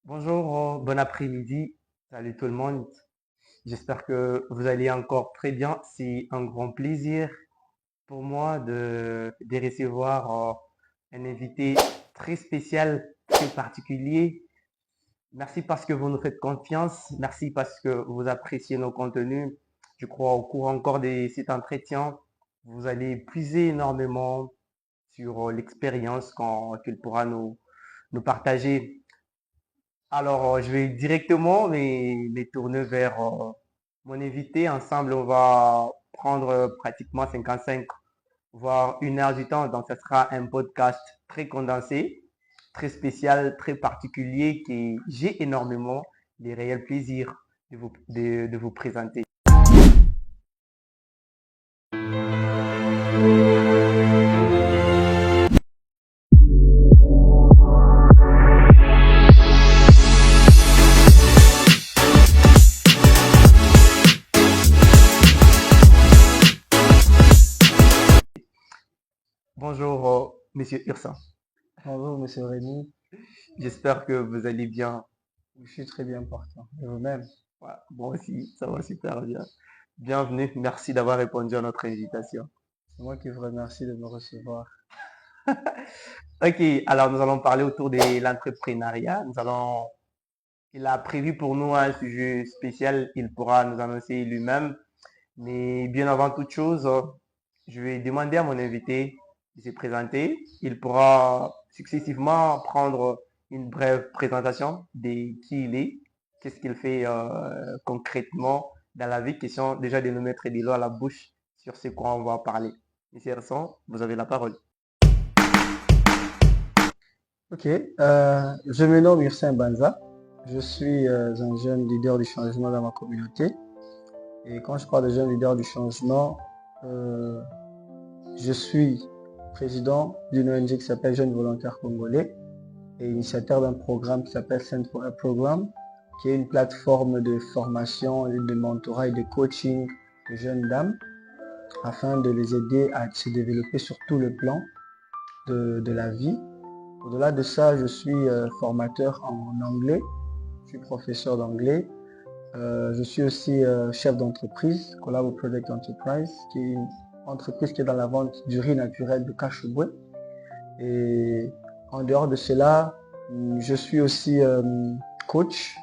Bonjour, bon après-midi. Salut tout le monde. J'espère que vous allez encore très bien. C'est un grand plaisir pour moi de recevoir un invité très spécial, très particulier. Merci parce que vous nous faites confiance. Merci parce que vous appréciez nos contenus. Je crois au cours encore de cet entretien, vous allez puiser énormément sur l'expérience qu'il pourra nous partager. Alors, je vais directement les tourner vers mon invité. Ensemble, on va prendre pratiquement 55, voire 1 heure du temps. Donc, ce sera un podcast très condensé, très spécial, très particulier, que j'ai énormément de réel plaisir de vous présenter. Bonjour, Monsieur Ursin. Bonjour, monsieur Rémi. J'espère que vous allez bien. Je suis très bien portant. Et vous-même? Ouais, moi aussi, ça va super bien. Bienvenue. Merci d'avoir répondu à notre invitation. C'est moi qui vous remercie de me recevoir. Ok, alors nous allons parler autour de l'entrepreneuriat. Il a prévu pour nous un sujet spécial, il pourra nous annoncer lui-même. Mais bien avant toute chose, je vais demander à mon invité de se présenter. Il pourra successivement prendre une brève présentation de qui il est, qu'est-ce qu'il fait concrètement dans la vie, question déjà de nous mettre des lois à la bouche sur ce quoi on va parler. Monsieur Herson, vous avez la parole. Ok, je me nomme Ursin Banza. Je suis un jeune leader du changement dans ma communauté. Et quand je parle de jeune leader du changement, euh, je suis président d'une ONG qui s'appelle Jeunes Volontaires Congolais et initiateur d'un programme qui s'appelle Center for a Program, qui est une plateforme de formation, de mentorat et de coaching de jeunes dames afin de les aider à se développer sur tout le plan de la vie. Au-delà de ça, je suis formateur en anglais, je suis professeur d'anglais. Je suis aussi chef d'entreprise, Collabo Project Enterprise, qui est une entreprise qui est dans la vente du riz naturel de Kachubwe. Et en dehors de cela, je suis aussi coach,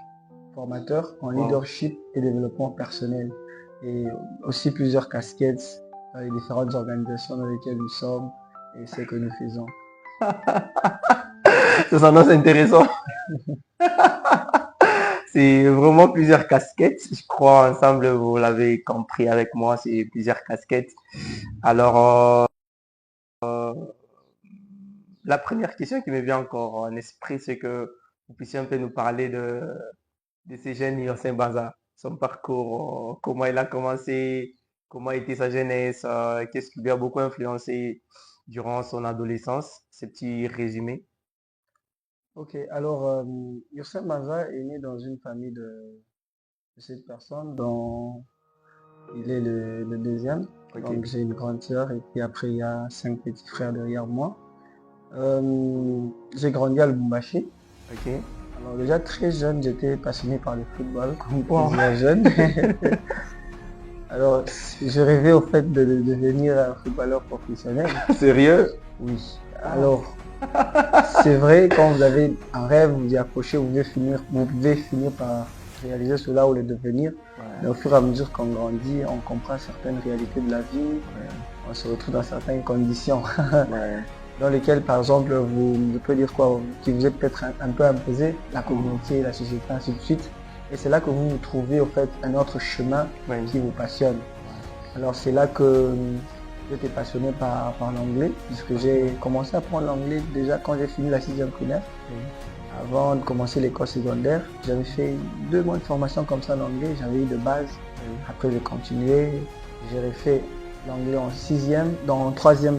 formateur en Wow. leadership et développement personnel. Et aussi plusieurs casquettes dans les différentes organisations dans lesquelles nous sommes et ce que nous faisons. Ça s'annonce intéressant. C'est vraiment plusieurs casquettes. Je crois ensemble, vous l'avez compris avec moi, c'est plusieurs casquettes. Alors, la première question qui me vient encore en esprit, c'est que vous puissiez un peu nous parler de ces jeunes Yossé Baza, son parcours, comment il a commencé, comment a été sa jeunesse, qu'est-ce qui lui a beaucoup influencé durant son adolescence, ce petit résumé. Ok, alors Youssef Maza est né dans une famille de 7 personnes dont il est le deuxième. Ok, Donc j'ai une grande sœur et puis après il y a 5 petits frères derrière moi. J'ai grandi à Lubumbashi. ok. Alors déjà très jeune, j'étais passionné par le football, comme Wow. plusieurs jeunes. Alors je rêvais au fait de devenir un footballeur professionnel. Sérieux? Oui. Alors c'est vrai, quand vous avez un rêve, vous y accrochez, vous pouvez finir par réaliser cela ou le devenir. Mais au fur et à mesure qu'on grandit, on comprend certaines réalités de la vie, on se retrouve dans certaines conditions dans lesquelles, par exemple, je peux dire quoi, qui vous êtes peut-être un peu imposé, la communauté, la société, ainsi de suite. Et c'est là que vous trouvez au fait un autre chemin qui vous passionne. Alors c'est là que j'étais passionné par l'anglais, puisque j'ai commencé à apprendre l'anglais déjà quand j'ai fini la 6e primaire. Avant de commencer l'école secondaire, j'avais fait 2 mois de formation comme ça en anglais, j'avais eu de base. Après j'ai continué, j'ai refait l'anglais en 6e, dans 3e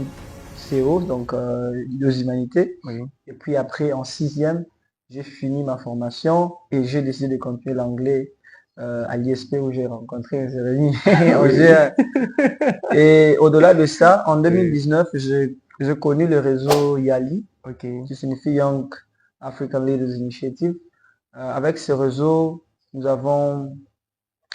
CO, donc 2 humanités. Et puis après en 6e, j'ai fini ma formation et j'ai décidé de continuer l'anglais à l'ISP où j'ai rencontré Jérémy. Et au-delà de ça, en 2019, j'ai connu le réseau YALI, qui signifie Young African Leaders Initiative, Avec ce réseau, nous avons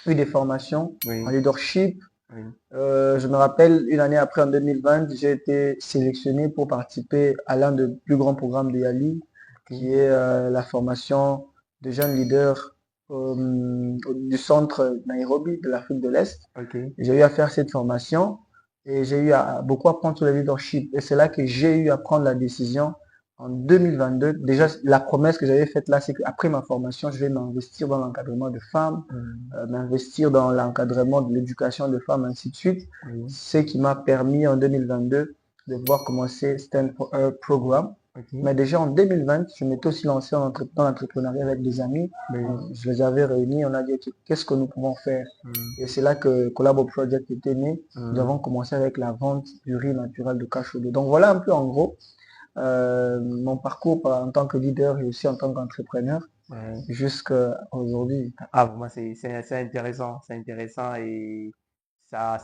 eu des formations en Oui, leadership. oui, Je me rappelle, une année après, en 2020, j'ai été sélectionné pour participer à l'un des plus grands programmes de Yali, ok, qui est la formation de jeunes leaders du centre Nairobi de l'Afrique de l'Est. ok, J'ai eu à faire cette formation et j'ai eu à beaucoup apprendre sur le leadership. Et c'est là que j'ai eu à prendre la décision en 2022. Déjà, la promesse que j'avais faite là, c'est qu'après ma formation, je vais m'investir dans l'encadrement de femmes, m'investir dans l'encadrement de l'éducation de femmes, ainsi de suite. oui, Ce qui m'a permis en 2022 de pouvoir commencer Stand for Her Programme. ok, Mais déjà en 2020, je m'étais aussi lancé dans l'entrepreneuriat avec des amis. oui, Je les avais réunis, on a dit ok, qu'est-ce que nous pouvons faire? hum, Et c'est là que Collabo Project était né. Nous avons hum. commencé avec la vente du riz naturel de Cachodo. Donc voilà un peu en gros mon parcours en tant que leader et aussi en tant qu'entrepreneur Ouais. jusqu'à aujourd'hui. Ah, pour moi, c'est intéressant et ça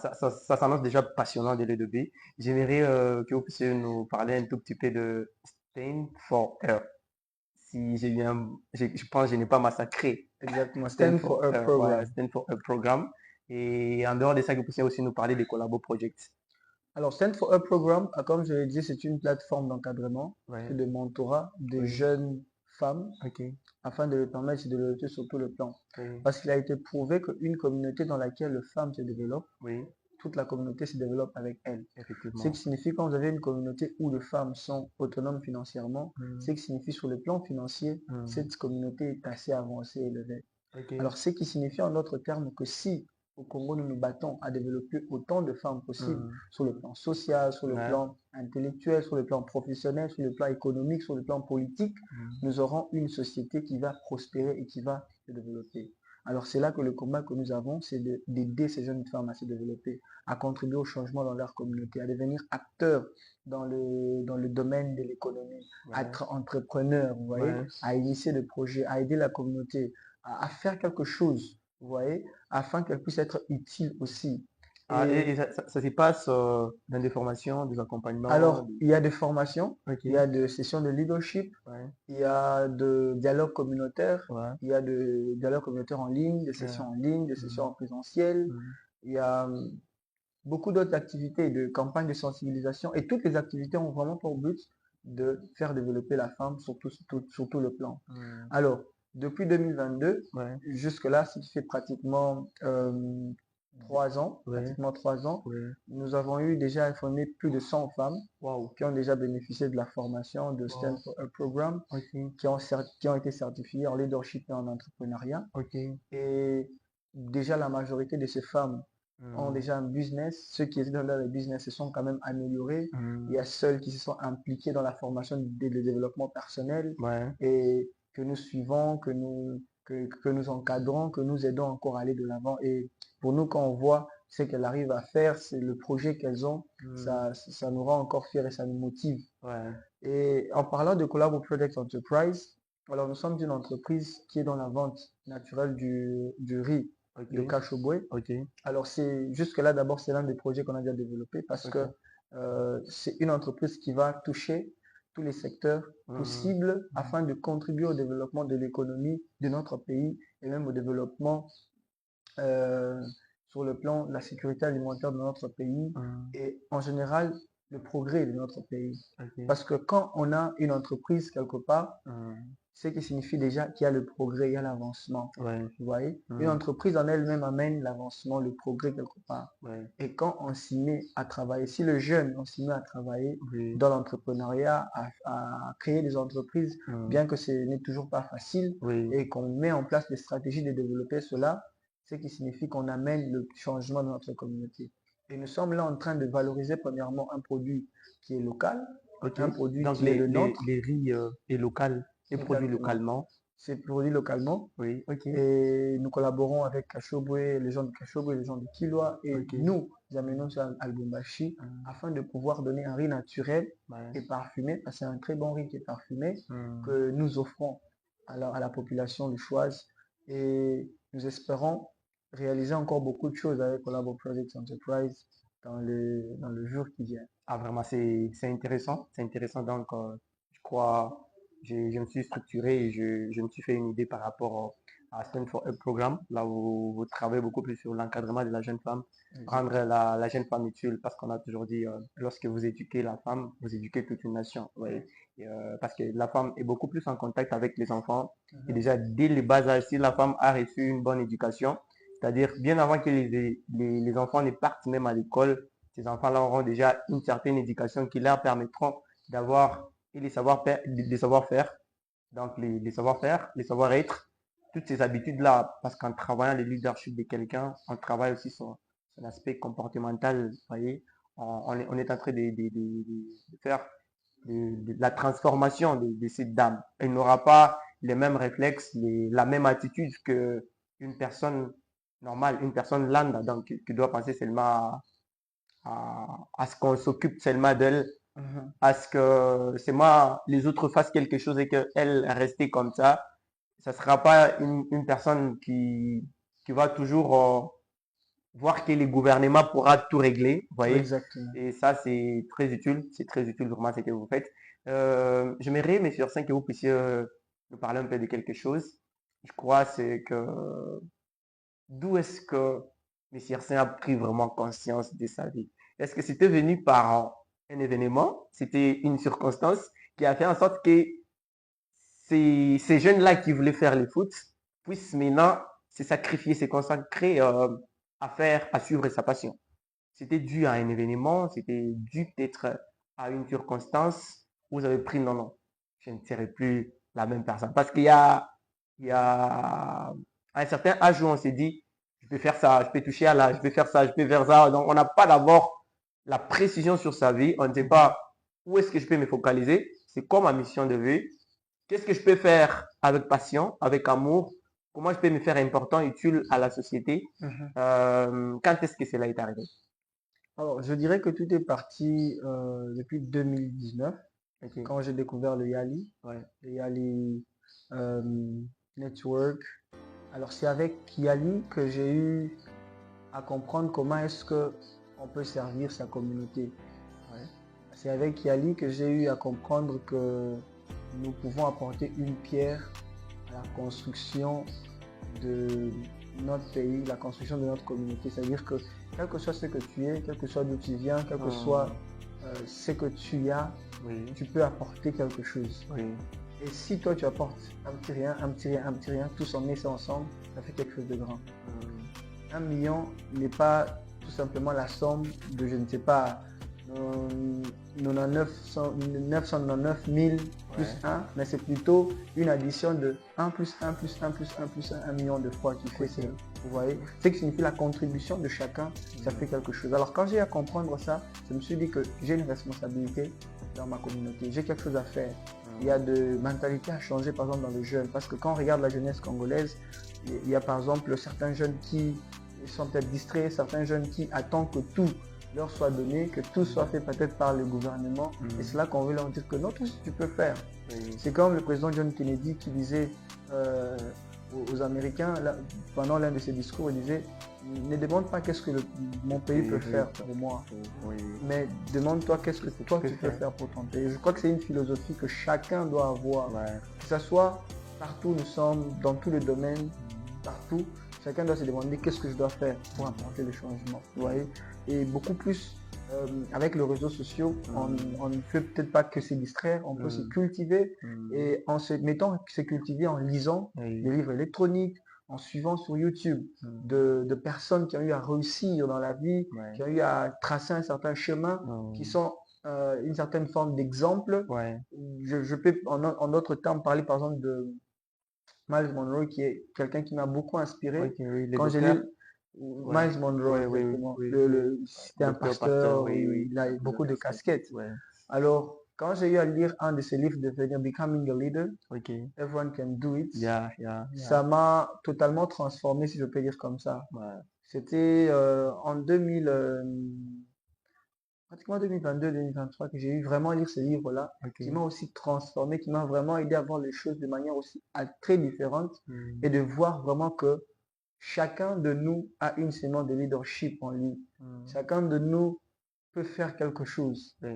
s'annonce déjà passionnant dès le début. J'aimerais que vous puissiez nous parler un tout petit peu de Stand for Her. Si j'ai eu je pense que je n'ai pas massacré. Exactement. Stand Stand for for a Her, ouais, Program. Stand for Her programme. Et en dehors de ça, que vous puissiez aussi nous parler des collabo projects. Alors, Stand for a Program, comme je l'ai dit, c'est une plateforme d'encadrement et Ouais, de mentorat de oui, jeunes femmes ok, afin de les permettre de développer sur tout le plan. oui, Parce qu'il a été prouvé qu'une communauté dans laquelle les femmes se développent, oui, toute la communauté se développe avec elles. Ce qui effectivement. signifie quand vous avez une communauté où les femmes sont autonomes financièrement, ce Hmm, qui signifie sur le plan financier, hmm, cette communauté est assez avancée et élevée. ok, Alors, ce qui signifie en d'autres termes que si au Congo nous nous battons à développer autant de femmes possible hmm, sur le plan social, sur le ouais, plan intellectuel, sur le plan professionnel, sur le plan économique, sur le plan politique, hmm, nous aurons une société qui va prospérer et qui va se développer. Alors c'est là que le combat que nous avons, c'est d'aider ces jeunes femmes à se développer, à contribuer au changement dans leur communauté, à devenir acteurs dans le domaine de l'économie, à ouais, être entrepreneurs, vous voyez, ouais. à initier des projets, à aider la communauté, à faire quelque chose, vous voyez, afin qu'elle puisse être utile aussi. Ah, Et ça se passe dans des formations, des accompagnements. alors, il y a des formations, Ok, il y a des sessions de leadership, ouais, il y a de dialogue communautaire, ouais, il y a de dialogue communautaire en ligne, des sessions yeah, en ligne, des sessions hmm, en présentiel, hmm, il y a beaucoup d'autres activités de campagnes de sensibilisation et toutes les activités ont vraiment pour but de faire développer la femme sur tout le plan. hmm, Alors, depuis 2022, ouais, jusque-là, ce qui fait ouais, pratiquement 3 ans, ouais. nous avons eu déjà informé plus de 100 femmes Wow, qui ont déjà bénéficié de la formation de wow, Stand for a Program, ok, qui ont été certifiées en leadership et en entrepreneuriat. ok, Et déjà, la majorité de ces femmes ont hmm, déjà un business. Ceux qui étaient dans le business se sont quand même améliorés. Il y a hmm, celles qui se sont impliquées dans la formation de développement personnel ouais, et que nous suivons, que nous encadrons, que nous aidons encore à aller de l'avant. Et pour nous, quand on voit ce qu'elles arrivent à faire, c'est le projet qu'elles ont, hmm, ça nous rend encore fiers et ça nous motive. ouais, Et en parlant de Collabo Project Enterprise, alors nous sommes une entreprise qui est dans la vente naturelle du riz ok, de Kashobwe. ok, Alors c'est jusque-là d'abord c'est l'un des projets qu'on a déjà développé parce que ok, c'est une entreprise qui va toucher tous les secteurs hmm, possibles hmm, afin de contribuer au développement de l'économie de notre pays et même au développement euh, sur le plan de la sécurité alimentaire de notre pays hmm, et en général le progrès de notre pays. ok, Parce que quand on a une entreprise quelque part, hmm, ce qui signifie déjà qu'il y a le progrès, il y a l'avancement. ouais, Vous voyez? Une hmm, entreprise en elle-même amène l'avancement, le progrès quelque part. ouais, Et quand on s'y met à travailler, si le jeune, on s'y met à travailler oui, dans l'entrepreneuriat, à créer des entreprises, hmm, bien que ce n'est toujours pas facile, oui, et qu'on met en place des stratégies de développer cela, ce qui signifie qu'on amène le changement dans notre communauté. Et nous sommes là en train de valoriser premièrement un produit qui est local, ok. un produit Donc qui est le nôtre, les riz est local, est produit exactement. localement. C'est produit localement. Oui, ok, Et nous collaborons avec Kashobwe, les gens de Kashobwe, les gens de Kilwa, et ok, nous hmm, amenons ça à Lubumbashi hmm, afin de pouvoir donner un riz naturel ouais, et parfumé, parce que c'est un très bon riz qui est parfumé, hmm. que nous offrons à la population de Choise. Et nous espérons réaliser encore beaucoup de choses avec Collabo Project Enterprise dans le jour qui vient. Ah, vraiment, c'est intéressant. C'est intéressant. Donc, je crois. je me suis structuré et je me suis fait une idée par rapport à Stand for Up Programme, là où vous travaillez beaucoup plus sur l'encadrement de la jeune femme, rendre Exact. la jeune femme utile, parce qu'on a toujours dit, lorsque vous éduquez la femme, vous éduquez toute une nation. Ouais. Et, parce que la femme est beaucoup plus en contact avec les enfants. Et Mhm. déjà, dès le bas âge, si la femme a reçu une bonne éducation, c'est-à-dire bien avant que les enfants ne partent même à l'école, ces enfants-là auront déjà une certaine éducation qui leur permettront d'avoir et les savoir-faire, donc les savoir-faire, les savoir-être, toutes ces habitudes-là, parce qu'en travaillant le leadership de quelqu'un, on travaille aussi son aspect comportemental, vous voyez, on est en train de faire de la transformation de cette dame. Elle n'aura pas les mêmes réflexes, la même attitude que une personne normale, une personne lambda, donc qui doit penser seulement à ce qu'on s'occupe seulement d'elle, Mhm. à ce que c'est moi, les autres fassent quelque chose et qu'elle reste comme ça. Ça ne sera pas une personne qui va toujours voir que le gouvernement pourra tout régler, vous voyez. Exactement. Et ça, c'est très utile vraiment ce que vous faites. J'aimerais, M. Ursin, que vous puissiez nous parler un peu de quelque chose. Je crois c'est que d'où est-ce que M. Ursin a pris vraiment conscience de sa vie? Est-ce que c'était venu par un événement, c'était une circonstance qui a fait en sorte que ces jeunes-là qui voulaient faire le foot puissent maintenant se sacrifier, se consacrer à suivre sa passion. C'était dû à un événement, c'était dû peut-être à une circonstance où vous avez pris non, non, je ne serai plus la même personne. Parce il y a un certain âge où on s'est dit, je peux faire ça, je peux toucher à là, je peux faire ça, je peux faire ça. Donc on n'a pas d'abord la précision sur sa vie, on ne sait Mhm. pas où est-ce que je peux me focaliser, c'est quoi ma mission de vie, qu'est-ce que je peux faire avec passion, avec amour, comment je peux me faire important, utile à la société. Mhm. Quand est-ce que cela est arrivé? Alors, je dirais que tout est parti depuis 2019, Ok, quand j'ai découvert ouais. le Yali euh, Network. Alors, c'est avec Yali que j'ai eu à comprendre comment est-ce que on peut servir sa communauté. Ouais. C'est avec Yali que j'ai eu à comprendre que nous pouvons apporter une pierre à la construction de notre pays, la construction de notre communauté. C'est-à-dire que quel que soit ce que tu es, quel que soit d'où tu viens, quel que soit ce que tu as, Oui, tu peux apporter quelque chose. oui, Et si toi tu apportes un petit rien, un petit rien, un petit rien, tous en met ça ensemble, ça fait quelque chose de grand. 1 million n'est pas tout simplement la somme de, je ne sais pas, 999 000 plus ouais, 1, mais c'est plutôt une addition de 1 plus 1 plus 1 plus 1 plus 1 million de fois qui fait ok. ça. Vous voyez, c'est que signifie la contribution de chacun, ça fait quelque chose. Alors quand j'ai à comprendre ça, je me suis dit que j'ai une responsabilité dans ma communauté, j'ai quelque chose à faire. Il y a de mentalités à changer par exemple dans les jeunes, parce que quand on regarde la jeunesse congolaise, il y a par exemple certains jeunes qui sont peut-être distraits, certains jeunes qui attendent que tout leur soit donné, que tout soit fait peut-être par le gouvernement. Et c'est là qu'on veut leur dire que non, tout ce que tu peux faire. Oui, C'est comme le président John Kennedy qui disait aux Américains, là, pendant l'un de ses discours, il disait, ne demande pas qu'est-ce que mon pays peut faire pour moi, oui, mais demande-toi qu'est-ce que toi peux tu peux faire. faire pour ton pays. Je crois que c'est une philosophie que chacun doit avoir, Ouais. que ce soit partout où nous sommes, dans tous les domaines, partout. Chacun doit se demander qu'est-ce que je dois faire pour apporter le changement. Vous voyez? Et beaucoup plus avec les réseaux sociaux, on ne fait peut-être pas que se distraire, on peut se cultiver et en se mettant se cultiver en lisant Oui, des livres électroniques, en suivant sur YouTube de personnes qui ont eu à réussir dans la vie, ouais, qui ont eu à tracer un certain chemin, qui sont une certaine forme d'exemple. ouais, Je peux en d'autres termes parler par exemple de Miles Monroe, qui est quelqu'un qui m'a beaucoup ok, inspiré. oui, le Quand j'ai docteur, lu ouais, Miles Monroe, ouais, oui, oui, exactement, oui, oui, c'était un docteur, pasteur, pasteur, oui, oui, il a eu beaucoup de beaucoup de casquettes, casquettes. ouais, Alors, quand j'ai eu à lire un de ses livres devenir Becoming a Leader, ok, Everyone Can Do It, yeah, ça m'a totalement transformé, si je peux dire comme ça. ouais, C'était en 2000, pratiquement 2022-2023 que j'ai eu vraiment à lire ce livre-là, ok, qui m'a aussi transformé, qui m'a vraiment aidé à voir les choses de manière aussi très différente et de voir vraiment que chacun de nous a une sémence de leadership en lui. Chacun de nous peut faire quelque chose. oui,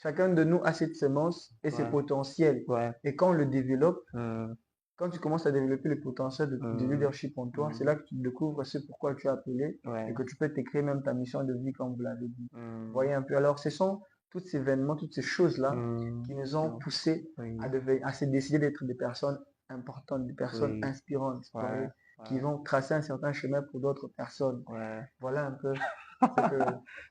Chacun de nous a cette semence et ses Ouais. potentiels. Ouais. Et quand on le développe, Hmm. quand tu commences à développer le potentiel de Hmm. leadership en toi, c'est Hmm. là que tu découvres ce pourquoi tu es appelé et Ouais. que tu peux t'écrire même ta mission de vie comme vous l'avez dit. Hmm. Voyez un peu. Alors, ce sont tous ces événements, toutes ces choses-là Hmm. qui nous ont Non. poussés Oui. à se décider d'être des personnes importantes, des personnes Oui. inspirantes, vous Ouais. voyez, qui Ouais. vont tracer un certain chemin pour d'autres personnes. Ouais. Voilà un peu ce que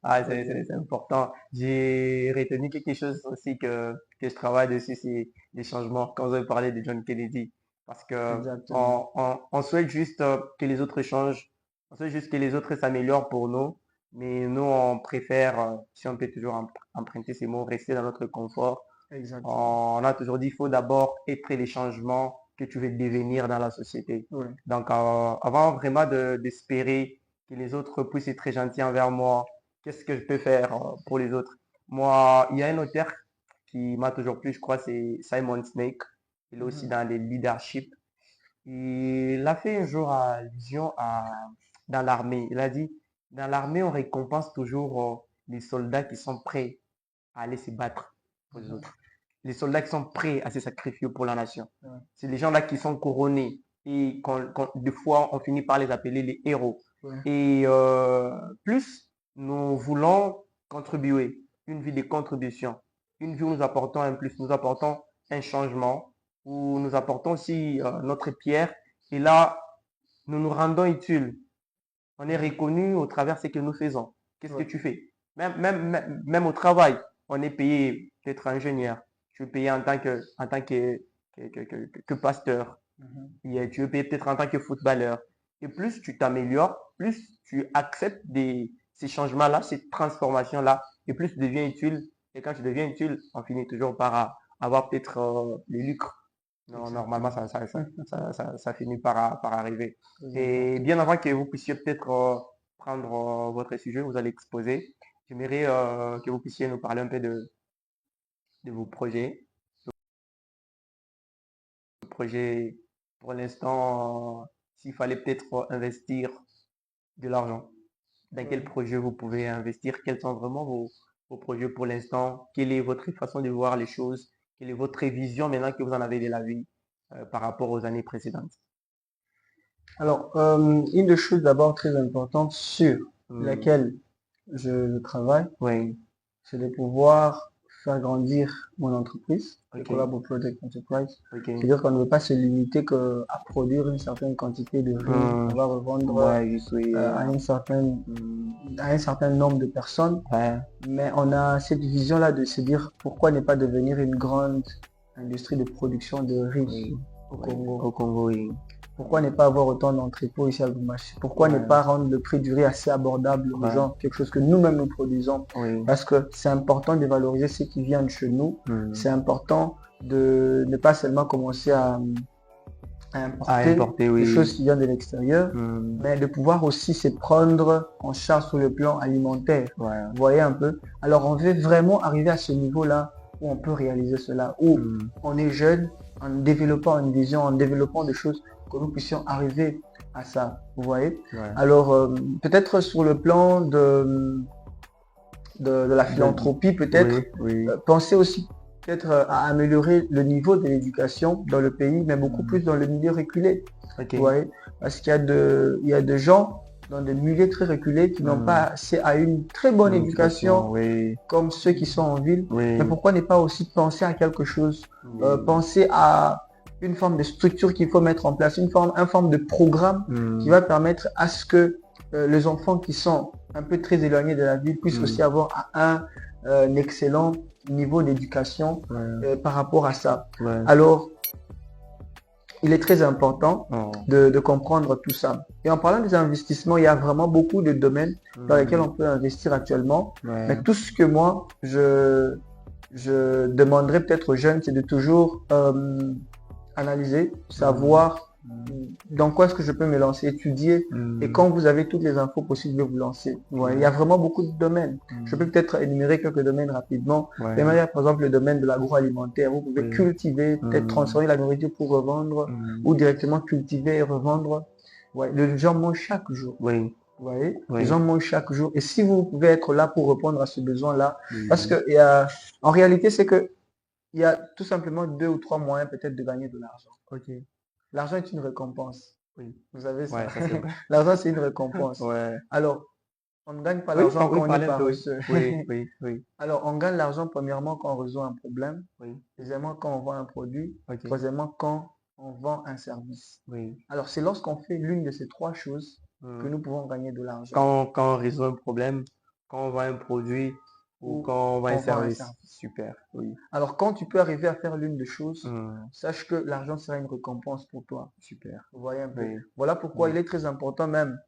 Ah, je peux dire. c'est important. J'ai retenu quelque chose aussi que je travaille dessus, c'est les changements. Quand vous avez parlé de John Kennedy, parce que Exactement. on souhaite juste que les autres changent, on souhaite juste que les autres s'améliorent pour nous, mais nous, on préfère, si on peut toujours emprunter ces mots, rester dans notre confort. Exactement. On a toujours dit, il faut d'abord être les changements que tu veux devenir dans la société. Oui. Donc, avant vraiment d'espérer que les autres puissent être très gentils envers moi, qu'est-ce que je peux faire pour les autres? Moi, il y a un auteur qui m'a toujours plu, je crois, c'est Simon Sinek. Il est aussi Mhm. dans les leadership. Il a fait un jour allusion dans l'armée. Il a dit, dans l'armée, on récompense toujours les soldats qui sont prêts à aller se battre pour les Mhm. autres. Les soldats qui sont prêts à se sacrifier pour la nation. Ouais. C'est les gens-là qui sont couronnés et des fois, on finit par les appeler les héros. Ouais. Et plus nous voulons contribuer, une vie de contribution, une vie où nous apportons un plus, nous apportons un changement, où nous apportons aussi notre pierre. Et là, nous nous rendons utiles. On est reconnu au travers de ce que nous faisons. Qu'est-ce que Ouais. tu fais? Même au travail, on est payé peut-être ingénieur. Tu es payé en tant que pasteur. Mhm. Et tu es payé peut-être en tant que footballeur. Et plus tu t'améliores, plus tu acceptes ces changements-là, ces transformations-là, et plus tu deviens utile. Et quand tu deviens utile, on finit toujours par avoir peut-être les lucres. Non, normalement, Exactement. ça finit par arriver. Très Et important. bien avant que vous puissiez peut-être prendre votre sujet, vous allez exposer, j'aimerais que vous puissiez nous parler un peu de vos projets. Le projet, pour l'instant, s'il fallait peut-être investir de l'argent, dans quel Ouais. projet vous pouvez investir, quels sont vraiment vos projets pour l'instant, quelle est votre façon de voir les choses, quelle est votre vision maintenant que vous en avez de la vie par rapport aux années précédentes. Alors, une des choses d'abord très importantes sur Hmm. laquelle je travaille, Oui, c'est de pouvoir faire grandir mon entreprise, le ok, Collabo Project Enterprise. ok. C'est-à-dire qu'on ne veut pas se limiter à produire une certaine quantité de riz Hmm. qu'on va revendre Ouais, je suis. à un certain nombre de personnes, Ouais, mais on a cette vision-là de se dire pourquoi ne pas devenir une grande industrie de production de riz oui, au oui. Congo. Au Congo, oui. Pourquoi ne pas avoir autant d'entrepôts ici à Lubumbashi? Pourquoi ne Ouais, pas rendre le prix du riz assez abordable aux ouais, gens, quelque chose que nous-mêmes nous produisons? oui. Parce que c'est important de valoriser ce qui vient de chez nous. Hmm. C'est important de ne pas seulement commencer à À importer importer, des oui. choses qui viennent de l'extérieur, Hmm. mais de pouvoir aussi se prendre en charge sur le plan alimentaire. Ouais. Vous voyez un peu? Alors on veut vraiment arriver à ce niveau-là où on peut réaliser cela, où Hmm. on est jeune, en développant une vision, en développant des choses, que nous puissions arriver à ça. Vous voyez? Ouais. Alors peut-être sur le plan de la philanthropie, peut-être Oui, oui. penser aussi peut-être à améliorer le niveau de l'éducation dans le pays, mais beaucoup plus dans le milieu reculé. Ok. Vous voyez? Parce il y a des gens dans des milieux très reculés qui n'ont pas accès à une très bonne Une éducation oui, comme ceux qui sont en ville. oui. Mais pourquoi ne pas aussi penser à quelque chose, Oui. penser à une forme de structure qu'il faut mettre en place, une forme de programme Hmm. qui va permettre à ce que les enfants qui sont un peu très éloignés de la ville puissent aussi avoir un excellent niveau d'éducation Ouais. par rapport à ça. Ouais. Alors, il est très important Oh. de comprendre tout ça. Et en parlant des investissements, il y a vraiment beaucoup de domaines dans lesquels on peut investir actuellement. Ouais. Mais tout ce que moi, je demanderais peut-être aux jeunes, c'est de toujours analyser, savoir dans quoi est-ce que je peux me lancer, étudier. Et quand vous avez toutes les infos possibles de vous lancer. Ouais, il y a vraiment beaucoup de domaines. Je peux peut-être énumérer quelques domaines rapidement. Ouais. Il y a par exemple le domaine de l'agroalimentaire. Vous pouvez cultiver, peut-être transformer la nourriture pour revendre ou directement cultiver et revendre. Ouais, le jambon chaque jour. Oui. Vous voyez, les Oui, gens mangent chaque jour. Et si vous pouvez être là pour répondre à ce besoin-là, parce oui, que en réalité, c'est que il y a tout simplement deux ou trois moyens peut-être de gagner de l'argent. ok, L'argent est une récompense. oui. Vous savez ça. Ouais, ça c'est vrai. L'argent, c'est une récompense. Ouais. Alors, on ne gagne pas Oui, l'argent oui, quand on est parlez un peu, oui. paresseux. Oui, oui, oui, Alors, on gagne l'argent premièrement quand on résout un problème, oui, deuxièmement quand on vend un produit, ok, troisièmement quand on vend un service. oui. Alors, c'est lorsqu'on fait l'une de ces trois choses que Hmm. nous pouvons gagner de l'argent Quand on résout un problème, quand on vend un produit ou ou quand on vend un on vend un service. service. Super, oui. Alors, quand tu peux arriver à faire l'une des choses, Hmm. sache que l'argent sera une récompense pour toi. Super, Vous voyez un peu. oui. Voilà pourquoi Hmm. il est très important même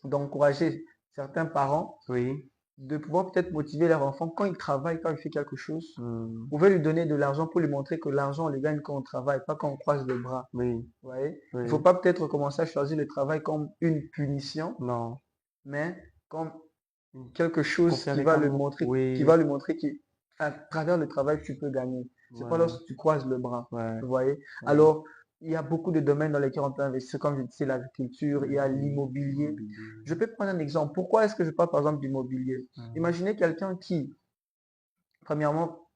d'encourager certains parents Oui. de pouvoir peut-être motiver leur enfant quand il travaille, quand il fait quelque chose. Hmm. Vous pouvez lui donner de l'argent pour lui montrer que l'argent, on le gagne quand on travaille, pas quand on croise les bras. Oui, Vous voyez? Il ne faut oui. pas peut-être commencer à choisir le travail comme une punition, Non. mais comme Hmm. quelque chose qui Conférer va comme lui vous. montrer, Oui. qu'à travers le travail, tu peux gagner. C'est pas Ouais, lorsque tu croises le bras. ouais, Vous voyez? ouais. Alors, il y a beaucoup de domaines dans lesquels on peut investir, comme je disais, l'agriculture, il y a l'immobilier. Immobilier. Je peux prendre un exemple. Pourquoi est-ce que je parle par exemple d'immobilier? Hmm. Imaginez quelqu'un qui, premièrement,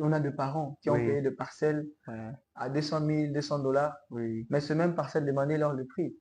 on a des parents qui ont Oui, payé des parcelles ouais, à 200 000, $200, oui. mais ces mêmes parcelles demandaient leur le prix.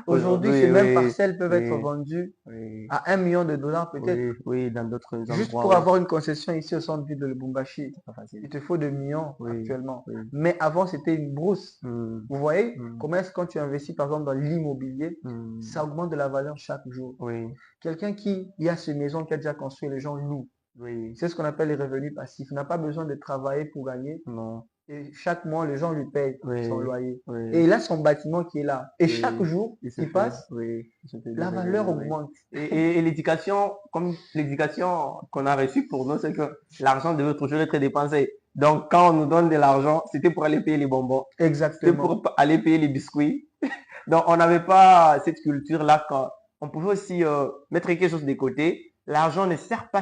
Aujourd'hui, ces Aujourd'hui, mêmes oui, parcelles peuvent être oui, vendues oui, à 1 million de dollars peut-être. oui, oui, dans d'autres Juste endroits, pour oui. avoir une concession ici au centre-ville de Lubumbashi, C'est pas facile. il te faut des millions Oui, actuellement. oui. Mais avant, c'était une brousse. Hmm, Vous voyez hmm, comment est-ce que quand tu investis par exemple dans l'immobilier, hmm. ça augmente de la valeur chaque jour. Oui, Quelqu'un qui il y a ses maisons qui a déjà construit, les gens louent. oui, C'est ce qu'on appelle les revenus passifs. Il n'a pas besoin de travailler pour gagner. non, Et chaque mois, les gens lui payent son oui, loyer. Et oui, il a son bâtiment qui est là. Et chaque oui. jour Il se qui fait, passe, oui, il se fait des la valeur revenus, oui. augmente. Et l'éducation, comme l'éducation qu'on a reçue pour nous, c'est que l'argent devait toujours être dépensé. Donc, quand on nous donne de l'argent, c'était pour aller payer les bonbons, c'était Exactement. pour aller payer les biscuits. Donc, on n'avait pas cette culture-là quand on pouvait aussi mettre quelque chose de côté. L'argent ne sert pas,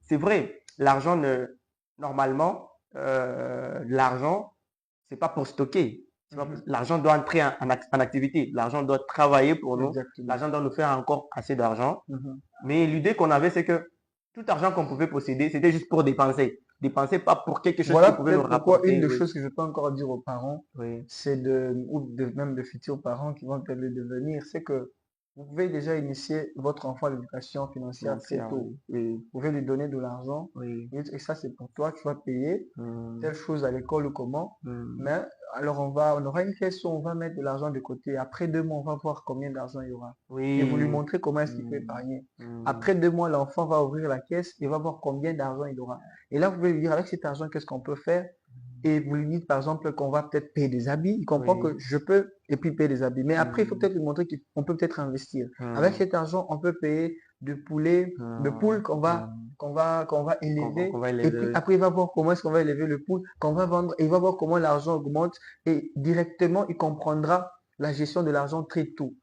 c'est vrai, l'argent ne, normalement, l'argent, c'est pas pour stocker. Mhm. L'argent doit entrer en activité. L'argent doit travailler pour nous. Exactement. L'argent doit nous faire encore assez d'argent. Mhm. Mais l'idée qu'on avait, c'est que tout argent qu'on pouvait posséder, c'était juste pour dépenser. Dépenser pas pour quelque chose Voilà qui pouvait nous peut-être pourquoi une rapporter. des Oui, choses que je peux encore dire aux parents, oui, c'est même de futurs parents qui vont peut-être le devenir, c'est que vous pouvez déjà initier votre enfant à l'éducation financière très financière, tôt. oui, oui, Vous pouvez lui donner de l'argent oui. et ça c'est pour toi, tu vas payer Hmm, telle chose à l'école ou comment. hmm, Mais alors on aura une caisse où on va mettre de l'argent de côté. Après 2 mois, on va voir combien d'argent il y aura. Et vous lui oui, montrez comment est-ce qu'il peut hmm, épargner. hmm, Après 2 mois, l'enfant va ouvrir la caisse et va voir combien d'argent il aura. Et là, vous pouvez lui dire, avec cet argent, qu'est-ce qu'on peut faire? Et vous lui dites, par exemple, qu'on va peut-être payer des habits. Il comprend oui, que je peux, et puis payer des habits. Mais après, il faut hmm, peut-être lui montrer qu'on peut peut-être investir. Avec hmm, cet argent, on peut payer de hmm, poules hmm. qu'on va Qu'on élever. va Et puis élever. après, il va voir comment est-ce qu'on va élever le poule, qu'on va vendre, et il va voir comment l'argent augmente. Et directement, il comprendra la gestion de l'argent très tôt.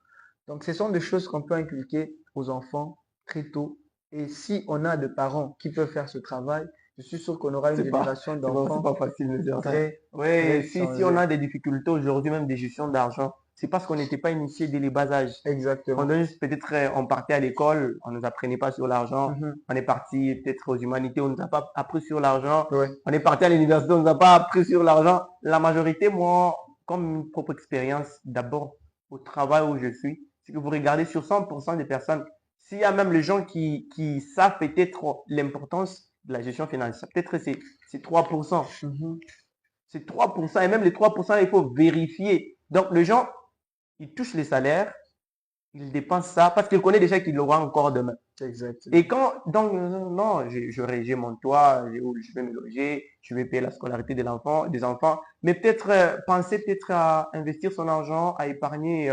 Donc, ce sont des choses qu'on peut inculquer aux enfants très tôt. Et si on a des parents qui peuvent faire ce travail, je suis sûr qu'on aura une génération C'est d'enfants pas facile de dire ça. très, Oui, très si on changés. a des difficultés aujourd'hui, même des gestions d'argent, c'est parce qu'on n'était pas initié dès les bas âges. On Exactement. donne peut-être, on partait à l'école, on nous apprenait pas sur l'argent. Mhm. On est parti peut-être aux humanités, on nous a pas appris sur l'argent. Ouais, On est parti à l'université, on nous a pas appris sur l'argent. La majorité, moi, comme une propre expérience, d'abord au travail où je suis, c'est que vous regardez sur 100% des personnes, s'il y a même les gens qui savent peut-être l'importance de la gestion financière, peut-être c'est 3%. mhm. C'est 3%. Et même les 3%, il faut vérifier. Donc, les gens, ils touchent les salaires, ils dépensent ça parce qu'ils connaissent déjà qu'ils l'auront encore demain. Et Exactement. quand, donc, non, j'ai mon toit, je vais me loger, je vais payer la scolarité de l'enfant, des enfants, mais peut-être penser peut-être à investir son argent, à épargner,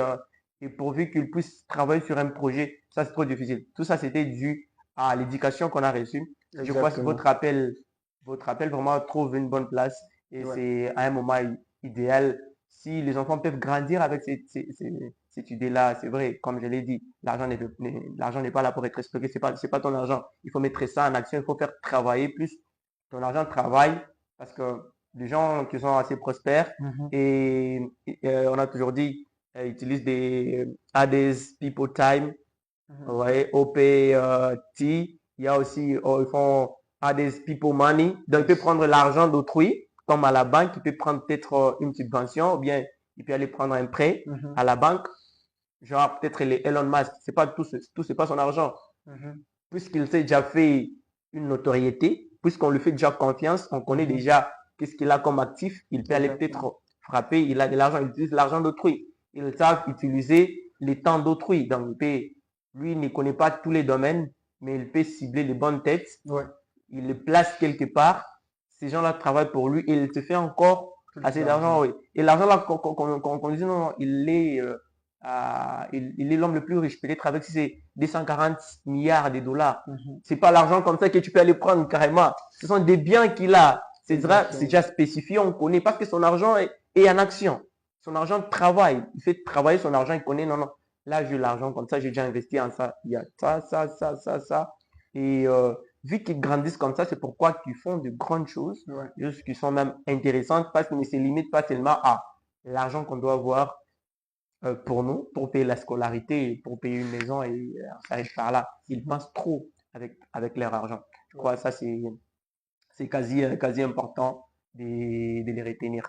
et pourvu qu'il puisse travailler sur un projet, ça c'est trop difficile. Tout ça c'était dû à l'éducation qu'on a reçue. Je crois que Exactement. votre appel vraiment trouve une bonne place et Ouais, c'est à un moment idéal. Si les enfants peuvent grandir avec cette idée-là, c'est vrai, comme je l'ai dit, l'argent n'est pas là pour être stocké, c'est pas ton argent. Il faut mettre ça en action, il faut faire travailler plus. Ton argent travaille parce que les gens qui sont assez prospères mhm. et on a toujours dit, utilisent des Others People Time, Mhm. ouais, OPT. Il y a aussi, ils font Others People Money. Donc, il peut Yes. prendre l'argent d'autrui, comme à la banque, il peut prendre peut-être une subvention, ou bien il peut aller prendre un prêt Mhm. à la banque. Genre, peut-être les Elon Musk, c'est pas tout, c'est pas son argent. Mhm. Puisqu'il s'est déjà fait une notoriété, puisqu'on lui fait déjà confiance, on connaît Mhm. déjà qu'est-ce qu'il a comme actif, il peut aller Exactement. peut-être frapper, il a de l'argent, il utilise l'argent d'autrui. Ils savent utiliser les temps d'autrui. Donc, lui, il ne connaît pas tous les domaines, mais il peut cibler les bonnes têtes, Ouais, il les place quelque part. Ces gens-là travaillent pour lui et il se fait encore plus assez d'argent. d'argent. Oui. Et l'argent là, qu'on dit non, il est l'homme le plus riche, peut-être avec ses 240 milliards de dollars. Mhm. C'est pas l'argent comme ça que tu peux aller prendre carrément. Ce sont des biens qu'il a. C'est Exactement. déjà spécifié, on connaît, parce que son argent est en action. Son argent travaille. Il fait travailler son argent, il connaît, non, non. Là, j'ai l'argent comme ça, j'ai déjà investi en ça. Il y a ça. Et vu qu'ils grandissent comme ça, c'est pourquoi ils font de grandes choses, Ouais. juste qui sont même intéressantes, parce qu'ils ne se limitent pas seulement à l'argent qu'on doit avoir pour nous, pour payer la scolarité, pour payer une maison et ça arrive par là. Ils Mhm. pensent trop avec leur argent. Je Ouais. crois que ça, c'est quasi important de les retenir.